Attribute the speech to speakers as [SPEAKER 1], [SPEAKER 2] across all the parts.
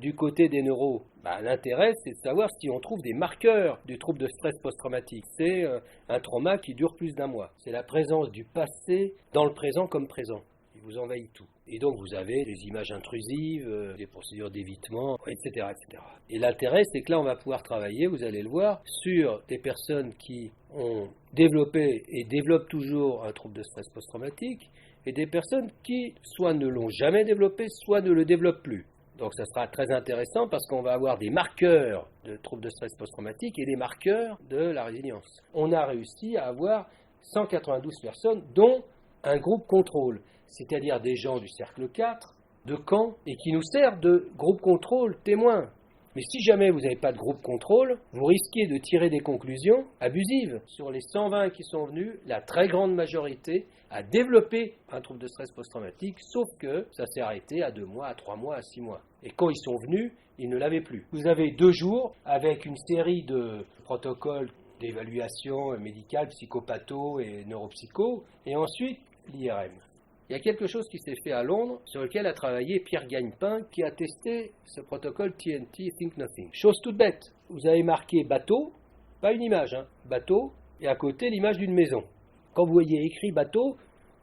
[SPEAKER 1] du côté des neuros, l'intérêt, c'est de savoir si on trouve des marqueurs du trouble de stress post-traumatique. C'est un trauma qui dure plus d'1 mois. C'est la présence du passé dans le présent comme présent. Il vous envahit tout. Et donc vous avez des images intrusives, des procédures d'évitement, etc., etc. Et l'intérêt, c'est que là, on va pouvoir travailler, vous allez le voir, sur des personnes qui ont développé et développent toujours un trouble de stress post-traumatique, et des personnes qui soit ne l'ont jamais développé, soit ne le développent plus. Donc ça sera très intéressant parce qu'on va avoir des marqueurs de troubles de stress post-traumatique et des marqueurs de la résilience. On a réussi à avoir 192 personnes, dont un groupe contrôle, c'est-à-dire des gens du cercle 4, de Caen, et qui nous servent de groupe contrôle témoin. Mais si jamais vous n'avez pas de groupe contrôle, vous risquez de tirer des conclusions abusives. Sur les 120 qui sont venus, la très grande majorité a développé un trouble de stress post-traumatique, sauf que ça s'est arrêté à 2 mois, à 3 mois, à 6 mois. Et quand ils sont venus, ils ne l'avaient plus. Vous avez 2 jours avec une série de protocoles d'évaluation médicale, psychopatho et neuropsycho, et ensuite l'IRM. Il y a quelque chose qui s'est fait à Londres, sur lequel a travaillé Pierre Gagnepin, qui a testé ce protocole TNT, Think Nothing. Chose toute bête, vous avez marqué bateau, pas une image, bateau, et à côté l'image d'une maison. Quand vous voyez écrit bateau,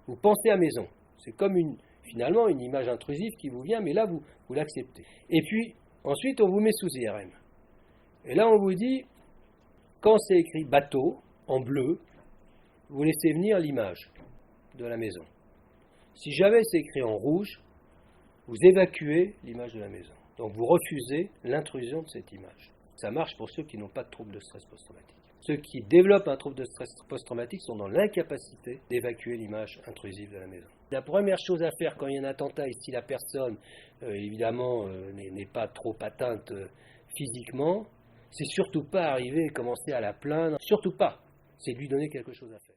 [SPEAKER 1] vous pensez à maison. C'est comme finalement une image intrusive qui vous vient, mais là vous l'acceptez. Et puis, ensuite on vous met sous IRM. Et là on vous dit, quand c'est écrit bateau, en bleu, vous laissez venir l'image de la maison. Si jamais c'est écrit en rouge, vous évacuez l'image de la maison. Donc vous refusez l'intrusion de cette image. Ça marche pour ceux qui n'ont pas de trouble de stress post-traumatique. Ceux qui développent un trouble de stress post-traumatique sont dans l'incapacité d'évacuer l'image intrusive de la maison. La première chose à faire quand il y a un attentat et si la personne, évidemment, n'est pas trop atteinte physiquement, c'est surtout pas arriver et commencer à la plaindre. Surtout pas. C'est de lui donner quelque chose à faire.